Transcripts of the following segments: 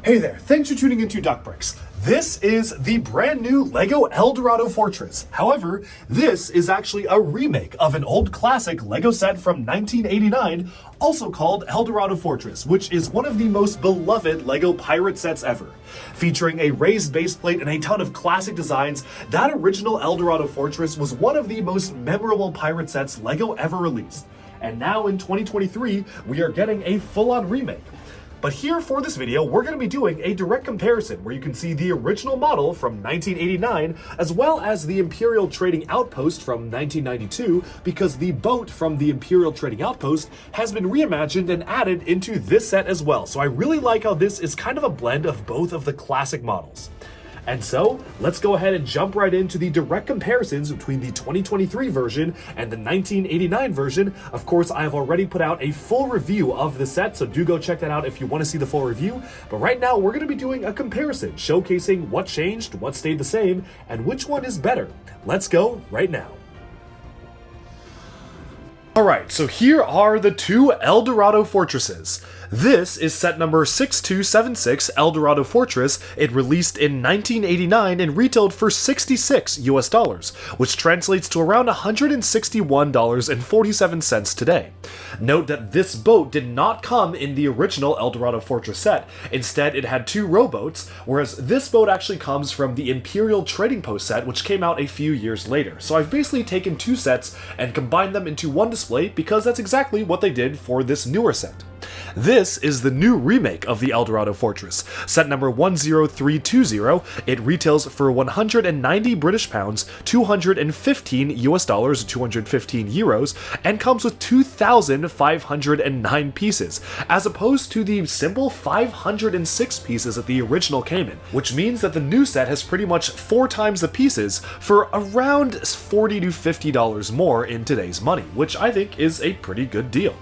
Hey there, thanks for tuning into Duckbricks. This is the brand new LEGO Eldorado Fortress. However, this is actually a remake of an old classic LEGO set from 1989, also called Eldorado Fortress, which is one of the most beloved LEGO pirate sets ever. Featuring a raised base plate and a ton of classic designs, that original Eldorado Fortress was one of the most memorable pirate sets LEGO ever released. And now in 2023, we are getting a full-on remake. But here for this video, we're going to be doing a direct comparison where you can see the original model from 1989 as well as the Imperial Trading Outpost from 1992, because the boat from the Imperial Trading Outpost has been reimagined and added into this set as well. So I really like how this is kind of a blend of both of the classic models. And so, let's go ahead and jump right into the direct comparisons between the 2023 version and the 1989 version. Of course, I have already put out a full review of the set, so do go check that out if you want to see the full review. But right now, we're going to be doing a comparison, showcasing what changed, what stayed the same, and which one is better. Let's go right now. Alright, so here are the two Eldorado Fortresses. This is set number 6276 Eldorado Fortress. It released in 1989 and retailed for $66 US, which translates to around $161.47 today. Note that this boat did not come in the original Eldorado Fortress set. Instead, it had two rowboats, whereas this boat actually comes from the Imperial Trading Post set, which came out a few years later. So I've basically taken two sets and combined them into one display because that's exactly what they did for this newer set. This is the new remake of the Eldorado Fortress, set number 10320. It retails for 190 British pounds, 215 US dollars, 215 euros, and comes with 2,509 pieces, as opposed to the simple 506 pieces that the original came in, which means that the new set has pretty much 4 times the pieces for around $40 to $50 more in today's money, which I think is a pretty good deal.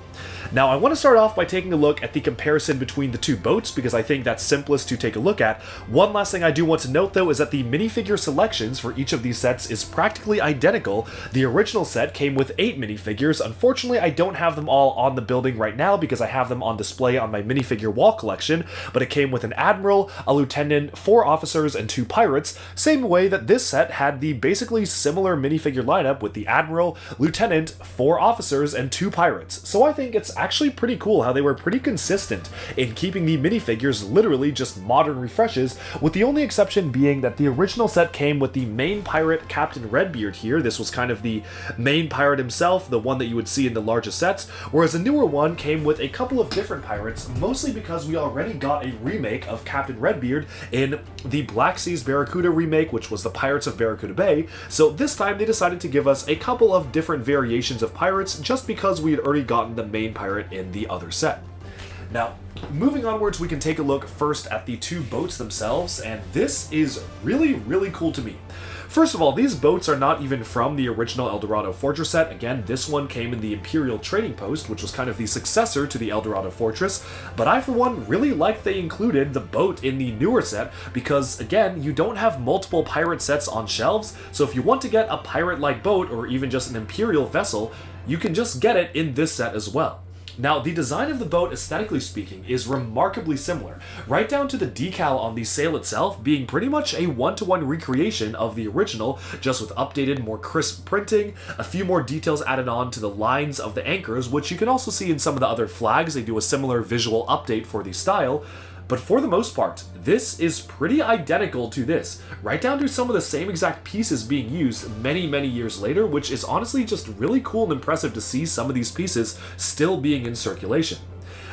Now, I want to start off by taking a look at the comparison between the two boats because I think that's simplest to take a look at. One last thing I do want to note though is that the minifigure selections for each of these sets is practically identical. The original set came with 8 minifigures. Unfortunately, I don't have them all on the building right now because I have them on display on my minifigure wall collection, but it came with an admiral, a lieutenant, 4 officers, and 2 pirates, same way that this set had the basically similar minifigure lineup with the admiral, lieutenant, 4 officers, and 2 pirates. So I think it's actually pretty cool how they were pretty consistent in keeping the minifigures literally just modern refreshes, with the only exception being that the original set came with the main pirate, Captain Redbeard here. This was kind of the main pirate himself, the one that you would see in the largest sets, whereas the newer one came with a couple of different pirates, mostly because we already got a remake of Captain Redbeard in the Black Seas Barracuda remake, which was the Pirates of Barracuda Bay. So this time they decided to give us a couple of different variations of pirates just because we had already gotten the main pirate in the other set. Now, moving onwards, we can take a look first at the two boats themselves, and this is really cool to me. First of all, these boats are not even from the original Eldorado Fortress set. Again, this one came in the Imperial Trading Post, which was kind of the successor to the Eldorado Fortress, but I, for one, really like they included the boat in the newer set because, again, you don't have multiple pirate sets on shelves, so if you want to get a pirate-like boat or even just an Imperial vessel, you can just get it in this set as well. Now, the design of the boat, aesthetically speaking, is remarkably similar, right down to the decal on the sail itself being pretty much a one-to-one recreation of the original, just with updated, more crisp printing, a few more details added on to the lines of the anchors, which you can also see in some of the other flags. They do a similar visual update for the style. But for the most part, this is pretty identical to this, right down to some of the same exact pieces being used many years later, which is honestly just really cool and impressive to see some of these pieces still being in circulation.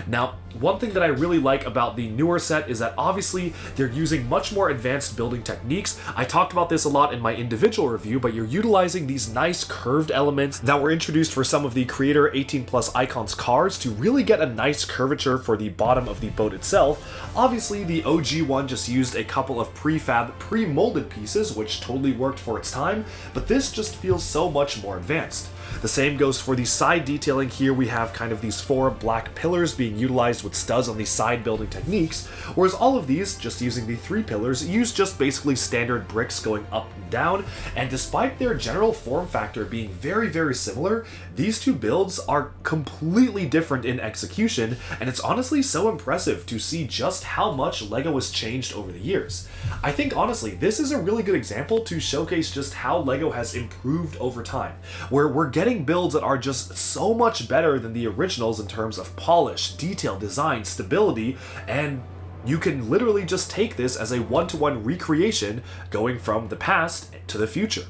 Now, one thing that I really like about the newer set is that obviously they're using much more advanced building techniques. I talked about this a lot in my individual review, but you're utilizing these nice curved elements that were introduced for some of the Creator 18+ Icons cars to really get a nice curvature for the bottom of the boat itself. Obviously, the OG one just used a couple of prefab, pre-molded pieces, which totally worked for its time, but this just feels so much more advanced. The same goes for the side detailing. Here we have kind of these 4 black pillars being utilized with studs on the side building techniques, whereas all of these, just using the 3 pillars, use just basically standard bricks going up and down, and despite their general form factor being very, very similar, these 2 builds are completely different in execution, and it's honestly so impressive to see just how much LEGO has changed over the years. I think honestly, this is a really good example to showcase just how LEGO has improved over time, where we're getting builds that are just so much better than the originals in terms of polish, detail, design, stability, and you can literally just take this as a one-to-one recreation going from the past to the future.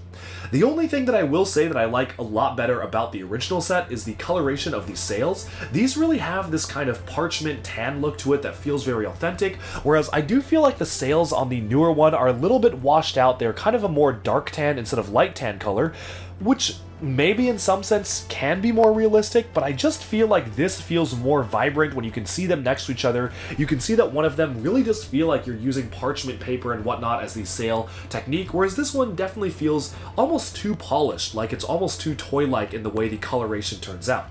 The only thing that I will say that I like a lot better about the original set is the coloration of these sails. These really have this kind of parchment tan look to it that feels very authentic, whereas I do feel like the sails on the newer one are a little bit washed out. They're kind of a more dark tan instead of light tan color, which maybe in some sense can be more realistic, but I just feel like this feels more vibrant when you can see them next to each other. You can see that one of them really does feel like you're using parchment paper and whatnot as the sail technique, whereas this one definitely feels almost too polished, like it's almost too toy-like in the way the coloration turns out.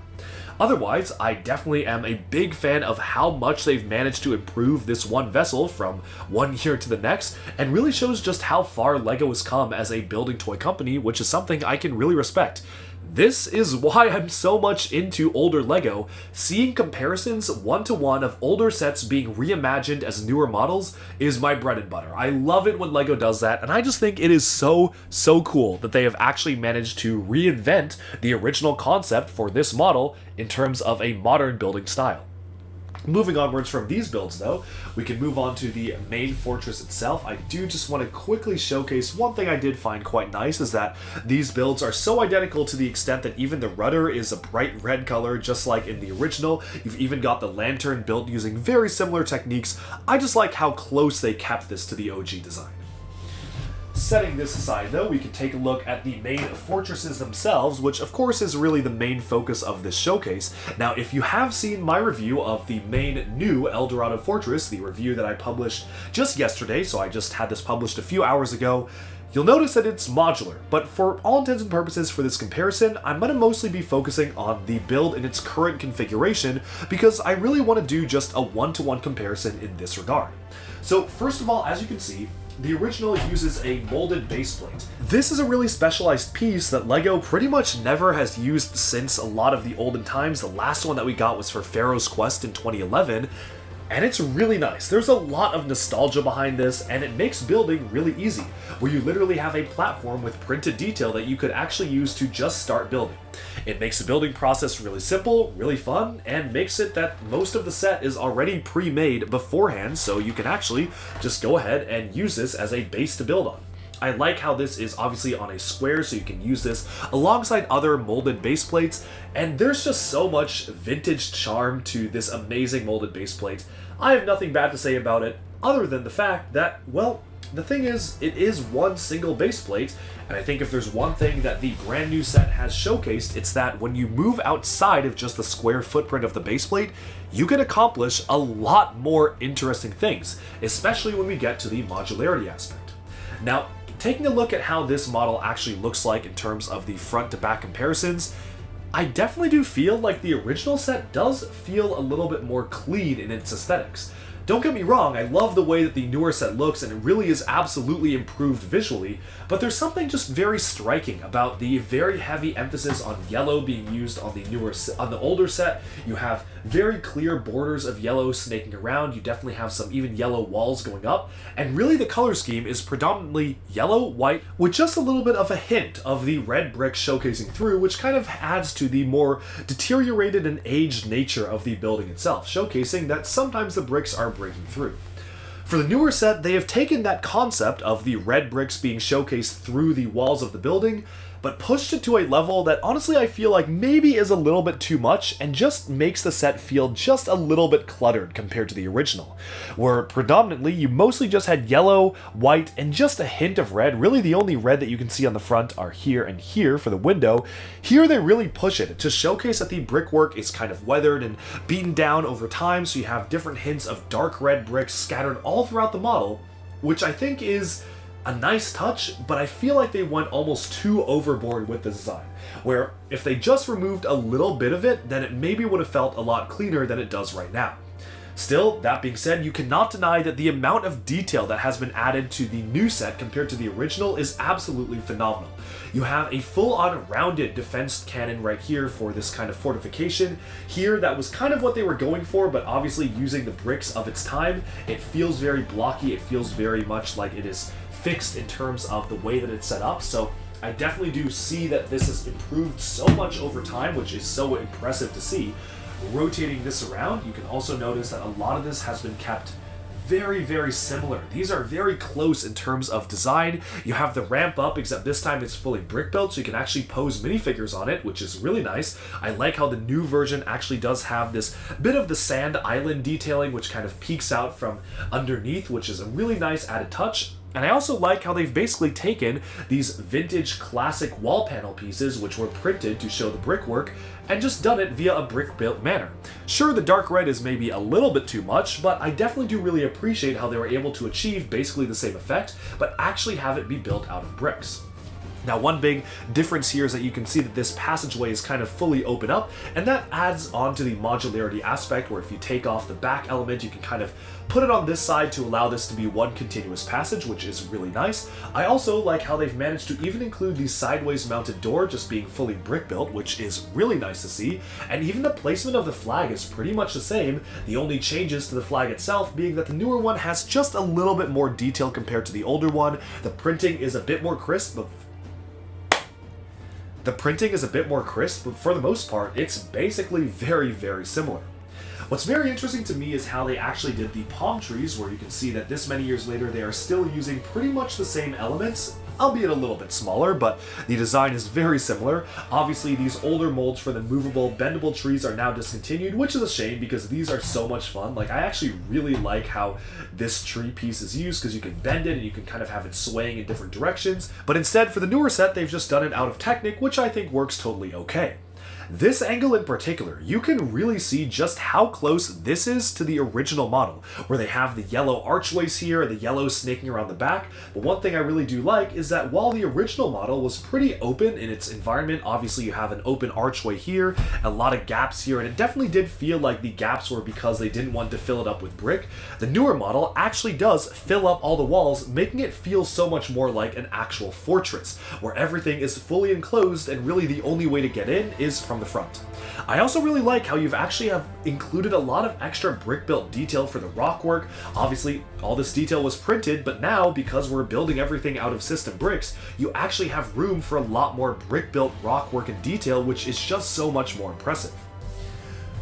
Otherwise, I definitely am a big fan of how much they've managed to improve this one vessel from one year to the next, and really shows just how far LEGO has come as a building toy company, which is something I can really respect. This is why I'm so much into older LEGO. Seeing comparisons one-to-one of older sets being reimagined as newer models is my bread and butter. I love it when LEGO does that, and I just think it is so cool that they have actually managed to reinvent the original concept for this model in terms of a modern building style. Moving onwards from these builds though, we can move on to the main fortress itself. I do just want to quickly showcase one thing I did find quite nice is that these builds are so identical to the extent that even the rudder is a bright red color just like in the original. You've even got the lantern built using very similar techniques. I just like how close they kept this to the OG design. Setting this aside though, we can take a look at the main fortresses themselves, which of course is really the main focus of this showcase. Now, if you have seen my review of the main new Eldorado Fortress, the review that I published just yesterday, so I just had this published a few hours ago, you'll notice that it's modular, but for all intents and purposes for this comparison, I'm going to mostly be focusing on the build in its current configuration because I really want to do just a one-to-one comparison in this regard. So first of all, as you can see, the original uses a molded base plate. This is a really specialized piece that LEGO pretty much never has used since a lot of the olden times. The last one that we got was for Pharaoh's Quest in 2011, and it's really nice. There's a lot of nostalgia behind this, and it makes building really easy, where you literally have a platform with printed detail that you could actually use to just start building. It makes the building process really simple, really fun, and makes it that most of the set is already pre-made beforehand, so you can actually just go ahead and use this as a base to build on. I like how this is obviously on a square, so you can use this alongside other molded base plates, and there's just so much vintage charm to this amazing molded base plate. I have nothing bad to say about it, other than the fact that, well, the thing is, it is one single base plate, and I think if there's one thing that the brand new set has showcased, it's that when you move outside of just the square footprint of the base plate, you can accomplish a lot more interesting things, especially when we get to the modularity aspect. Now, taking a look at how this model actually looks like in terms of the front to back comparisons, I definitely do feel like the original set does feel a little bit more clean in its aesthetics. Don't get me wrong, I love the way that the newer set looks and it really is absolutely improved visually, but there's something just very striking about the very heavy emphasis on yellow being used on the older set. You have very clear borders of yellow snaking around, you definitely have some even yellow walls going up, and really the color scheme is predominantly yellow, white, with just a little bit of a hint of the red brick showcasing through, which kind of adds to the more deteriorated and aged nature of the building itself, showcasing that sometimes the bricks are breaking through. For the newer set, they have taken that concept of the red bricks being showcased through the walls of the building, but pushed it to a level that honestly I feel like maybe is a little bit too much and just makes the set feel just a little bit cluttered compared to the original, where predominantly you mostly just had yellow, white, and just a hint of red. Really the only red that you can see on the front are here and here for the window. Here they really push it to showcase that the brickwork is kind of weathered and beaten down over time, so you have different hints of dark red bricks scattered all throughout the model, which I think is a nice touch, but I feel like they went almost too overboard with the design, where if they just removed a little bit of it, then it maybe would have felt a lot cleaner than it does right now. Still, that being said, you cannot deny that the amount of detail that has been added to the new set compared to the original is absolutely phenomenal. You have a full-on rounded defense cannon right here for this kind of fortification. Here, that was kind of what they were going for, but obviously using the bricks of its time, it feels very blocky, it feels very much like it is fixed in terms of the way that it's set up, so I definitely do see that this has improved so much over time, which is so impressive to see. Rotating this around, you can also notice that a lot of this has been kept very, very similar. These are very close in terms of design. You have the ramp up, except this time it's fully brick built, so you can actually pose minifigures on it, which is really nice. I like how the new version actually does have this bit of the sand island detailing, which kind of peeks out from underneath, which is a really nice added touch. And I also like how they've basically taken these vintage classic wall panel pieces, which were printed to show the brickwork, and just done it via a brick-built manner. Sure, the dark red is maybe a little bit too much, but I definitely do really appreciate how they were able to achieve basically the same effect, but actually have it be built out of bricks. Now, one big difference here is that you can see that this passageway is kind of fully open up, and that adds on to the modularity aspect, where if you take off the back element, you can kind of put it on this side to allow this to be one continuous passage, which is really nice. I also like how they've managed to even include the sideways mounted door just being fully brick built, which is really nice to see. And even the placement of the flag is pretty much the same, the only changes to the flag itself being that the newer one has just a little bit more detail compared to the older one. The printing is a bit more crisp, but for the most part, it's basically very, very similar. What's very interesting to me is how they actually did the palm trees, where you can see that this many years later they are still using pretty much the same elements, albeit a little bit smaller, but the design is very similar. Obviously, these older molds for the movable, bendable trees are now discontinued, which is a shame because these are so much fun. Like, I actually really like how this tree piece is used because you can bend it and you can kind of have it swaying in different directions. But instead, for the newer set, they've just done it out of Technic, which I think works totally okay. This angle in particular, you can really see just how close this is to the original model, where they have the yellow archways here, the yellow snaking around the back. But one thing I really do like is that while the original model was pretty open in its environment, obviously you have an open archway here, a lot of gaps here, and it definitely did feel like the gaps were because they didn't want to fill it up with brick. The newer model actually does fill up all the walls, making it feel so much more like an actual fortress, where everything is fully enclosed and really the only way to get in is from the front. I also really like how you've actually have included a lot of extra brick-built detail for the rock work. Obviously, all this detail was printed, but now, because we're building everything out of system bricks, you actually have room for a lot more brick-built rock work and detail, which is just so much more impressive.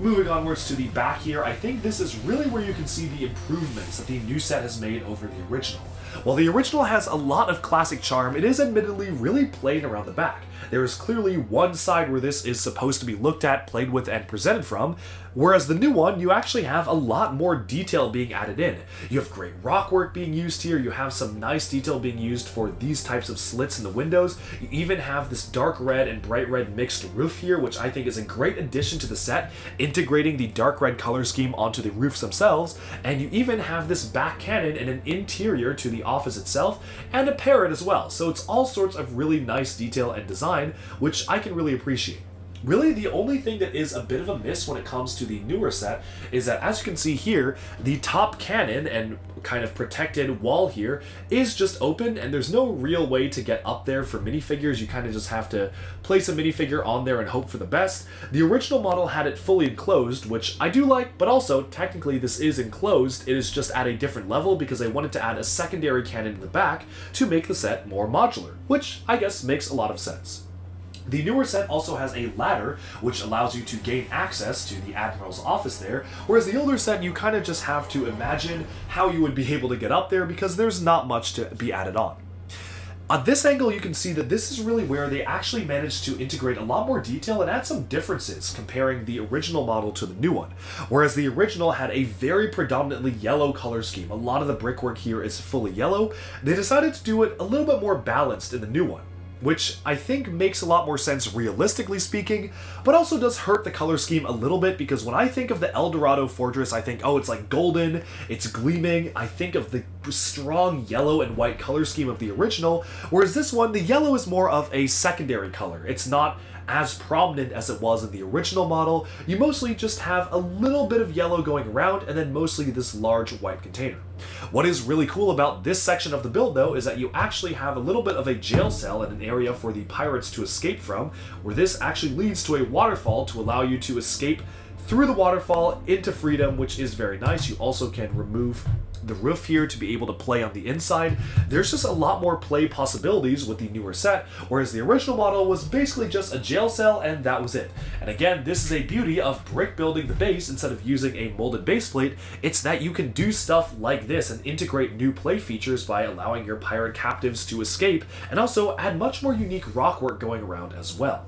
Moving onwards to the back here, I think this is really where you can see the improvements that the new set has made over the original. While the original has a lot of classic charm, it is admittedly really plain around the back. There is clearly one side where this is supposed to be looked at, played with, and presented from, whereas the new one, you actually have a lot more detail being added in. You have great rock work being used here, you have some nice detail being used for these types of slits in the windows, you even have this dark red and bright red mixed roof here, which I think is a great addition to the set, integrating the dark red color scheme onto the roofs themselves, and you even have this back cannon and an interior to the office itself, and a parrot as well, so it's all sorts of really nice detail and design, which I can really appreciate. Really, the only thing that is a bit of a miss when it comes to the newer set is that, as you can see here, the top cannon and kind of protected wall here is just open, and there's no real way to get up there for minifigures. You kind of just have to place a minifigure on there and hope for the best. The original model had it fully enclosed, which I do like, but also, technically this is enclosed. It is just at a different level because I wanted to add a secondary cannon in the back to make the set more modular, which I guess makes a lot of sense. The newer set also has a ladder, which allows you to gain access to the Admiral's office there, whereas the older set, you kind of just have to imagine how you would be able to get up there because there's not much to be added on. On this angle, you can see that this is really where they actually managed to integrate a lot more detail and add some differences comparing the original model to the new one. Whereas the original had a very predominantly yellow color scheme, a lot of the brickwork here is fully yellow, they decided to do it a little bit more balanced in the new one. which I think makes a lot more sense realistically speaking, but also does hurt the color scheme a little bit because when I think of the Eldorado Fortress, I think, oh, it's like golden, it's gleaming. I think of the strong yellow and white color scheme of the original, whereas this one, the yellow is more of a secondary color. It's not as prominent as it was in the original model. You mostly just have a little bit of yellow going around and then mostly this large white container. What is really cool about this section of the build though is that you actually have a little bit of a jail cell and an area for the pirates to escape from, where this actually leads to a waterfall to allow you to escape through the waterfall into freedom, which is very nice. You also can remove the roof here to be able to play on the inside. There's just a lot more play possibilities with the newer set, whereas the original model was basically just a jail cell and that was it. And again, this is a beauty of brick building the base instead of using a molded base plate. It's that you can do stuff like this and integrate new play features by allowing your pirate captives to escape, and also add much more unique rock work going around as well.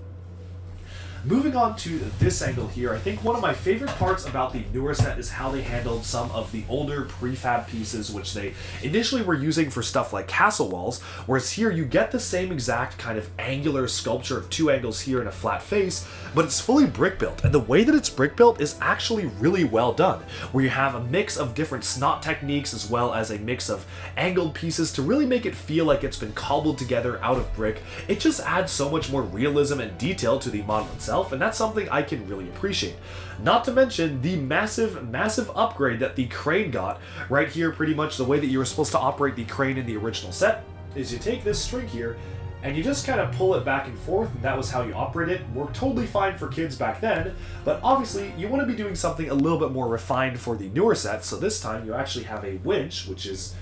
Moving on to this angle here, I think one of my favorite parts about the newer set is how they handled some of the older prefab pieces which they initially were using for stuff like castle walls, whereas here you get the same exact kind of angular sculpture of two angles here and a flat face, but it's fully brick built, and the way that it's brick built is actually really well done, where you have a mix of different snot techniques as well as a mix of angled pieces to really make it feel like it's been cobbled together out of brick. It just adds so much more realism and detail to the model itself, and that's something I can really appreciate. Not to mention the massive upgrade that the crane got. Right here, pretty much the way that you were supposed to operate the crane in the original set is you take this string here and you just kind of pull it back and forth, and that was how you operate it. Worked totally fine for kids back then, but obviously you want to be doing something a little bit more refined for the newer sets, so this time you actually have a winch, which is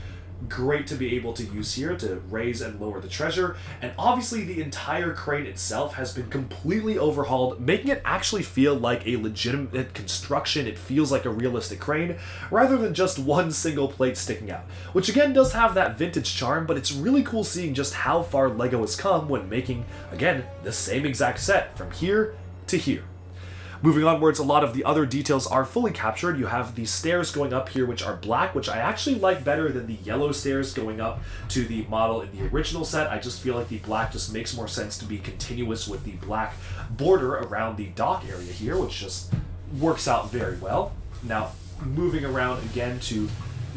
great to be able to use here to raise and lower the treasure, and obviously the entire crane itself has been completely overhauled, making it actually feel like a legitimate construction. It feels like a realistic crane rather than just one single plate sticking out, which again does have that vintage charm, but it's really cool seeing just how far LEGO has come when making, again, the same exact set from here to here. Moving onwards, a lot of the other details are fully captured. You have the stairs going up here, which are black, which I actually like better than the yellow stairs going up to the model in the original set. I just feel like the black just makes more sense to be continuous with the black border around the dock area here, which just works out very well. Now, moving around again to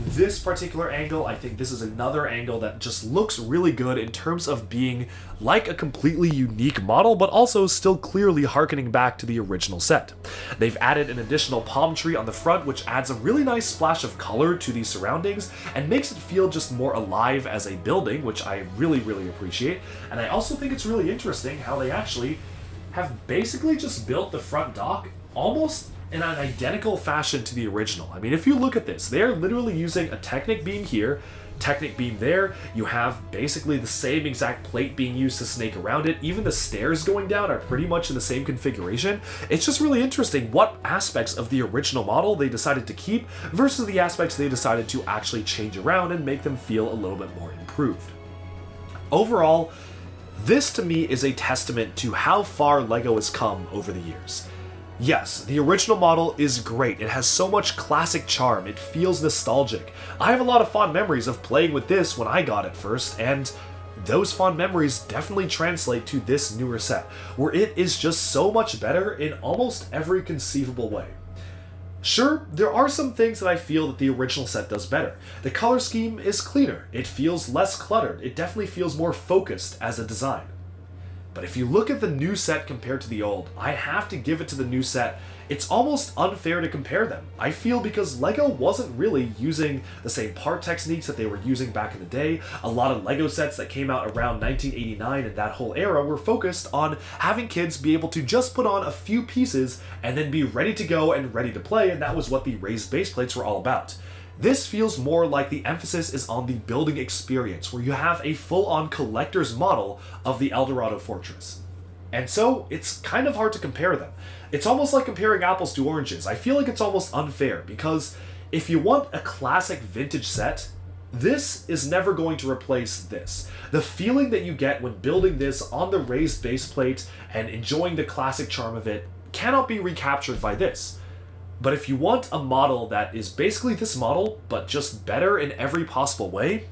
this particular angle, I think this is another angle that just looks really good in terms of being like a completely unique model, but also still clearly harkening back to the original set. They've added an additional palm tree on the front, which adds a really nice splash of color to the surroundings and makes it feel just more alive as a building, which I really appreciate. And I also think it's really interesting how they actually have basically just built the front dock almost in an identical fashion to the original. I mean, if you look at this, they're literally using a Technic beam here, Technic beam there. You have basically the same exact plate being used to snake around it. Even the stairs going down are pretty much in the same configuration. It's just really interesting what aspects of the original model they decided to keep versus the aspects they decided to actually change around and make them feel a little bit more improved. Overall, this to me is a testament to how far LEGO has come over the years. Yes, the original model is great. It has so much classic charm. It feels nostalgic. I have a lot of fond memories of playing with this when I got it first, and those fond memories definitely translate to this newer set, where it is just so much better in almost every conceivable way. Sure, there are some things that I feel that the original set does better. The color scheme is cleaner. It feels less cluttered. It definitely feels more focused as a design. But if you look at the new set compared to the old, I have to give it to the new set. It's almost unfair to compare them. I feel because LEGO wasn't really using the same part techniques that they were using back in the day. A lot of LEGO sets that came out around 1989 and that whole era were focused on having kids be able to just put on a few pieces and then be ready to go and ready to play, and that was what the raised base plates were all about. This feels more like the emphasis is on the building experience, where you have a full-on collector's model of the Eldorado Fortress. And so, it's kind of hard to compare them. It's almost like comparing apples to oranges. I feel like it's almost unfair, because if you want a classic vintage set, this is never going to replace this. The feeling that you get when building this on the raised base plate and enjoying the classic charm of it cannot be recaptured by this. But if you want a model that is basically this model, but just better in every possible way,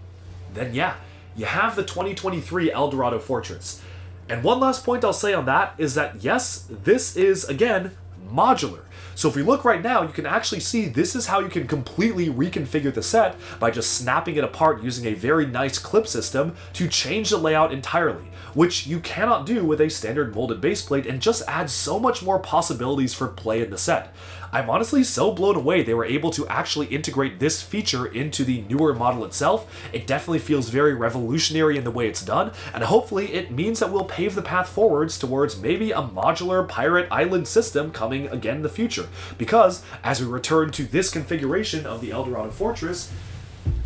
then yeah, you have the 2023 Eldorado Fortress. And one last point I'll say on that is that yes, this is, again, modular. So if we look right now, you can actually see this is how you can completely reconfigure the set by just snapping it apart using a very nice clip system to change the layout entirely, which you cannot do with a standard molded baseplate and just adds so much more possibilities for play in the set. I'm honestly so blown away they were able to actually integrate this feature into the newer model itself. It definitely feels very revolutionary in the way it's done, and hopefully it means that we'll pave the path forwards towards maybe a modular pirate island system coming again in the future. Because, as we return to this configuration of the Eldorado Fortress,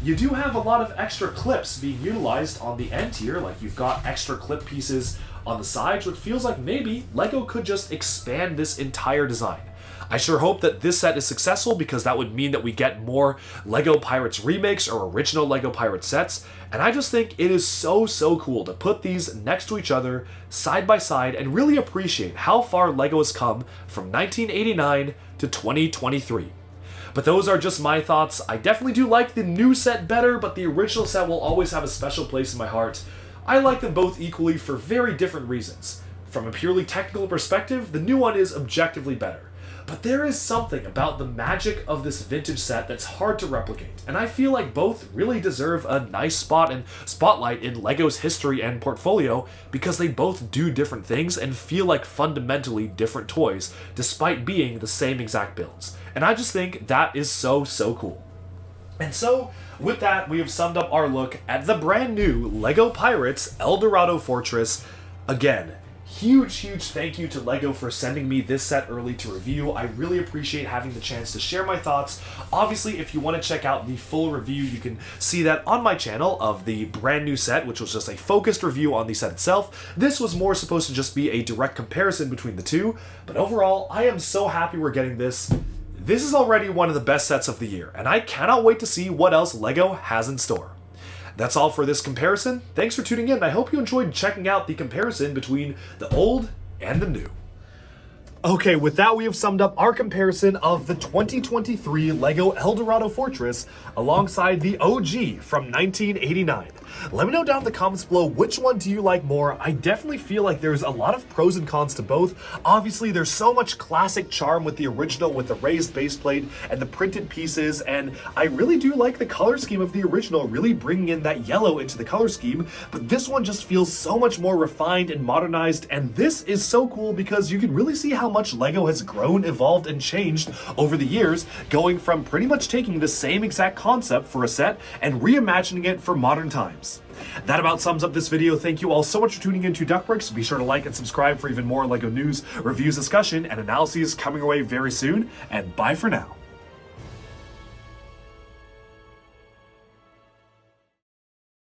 you do have a lot of extra clips being utilized on the end here, like you've got extra clip pieces on the sides, which feels like maybe LEGO could just expand this entire design. I sure hope that this set is successful because that would mean that we get more LEGO Pirates remakes or original LEGO Pirates sets, and I just think it is so cool to put these next to each other, side by side, and really appreciate how far LEGO has come from 1989 to 2023. But those are just my thoughts. I definitely do like the new set better, but the original set will always have a special place in my heart. I like them both equally for very different reasons. From a purely technical perspective, the new one is objectively better. But there is something about the magic of this vintage set that's hard to replicate, and I feel like both really deserve a nice spot and spotlight in LEGO's history and portfolio because they both do different things and feel like fundamentally different toys, despite being the same exact builds. And I just think that is so cool. And so, with that, we have summed up our look at the brand new LEGO Pirates Eldorado Fortress. Again, huge thank you to LEGO for sending me this set early to review. I really appreciate having the chance to share my thoughts. Obviously, if you want to check out the full review, you can see that on my channel of the brand new set, which was just a focused review on the set itself. This was more supposed to just be a direct comparison between the two, but overall, I am so happy we're getting this. This is already one of the best sets of the year, and I cannot wait to see what else LEGO has in store. That's all for this comparison. Thanks for tuning in. I hope you enjoyed checking out the comparison between the old and the new. Okay, with that, we have summed up our comparison of the 2023 LEGO Eldorado Fortress alongside the OG from 1989. Let me know down in the comments below, which one do you like more? I definitely feel like there's a lot of pros and cons to both. Obviously, there's so much classic charm with the original, with the raised baseplate and the printed pieces, and I really do like the color scheme of the original, really bringing in that yellow into the color scheme, but this one just feels so much more refined and modernized, and this is so cool because you can really see how much LEGO has grown, evolved, and changed over the years, going from pretty much taking the same exact concept for a set and reimagining it for modern times. That about sums up this video. Thank you all so much for tuning in to DuckBricks. Be sure to like and subscribe for even more LEGO news, reviews, discussion, and analyses coming your way very soon, and bye for now.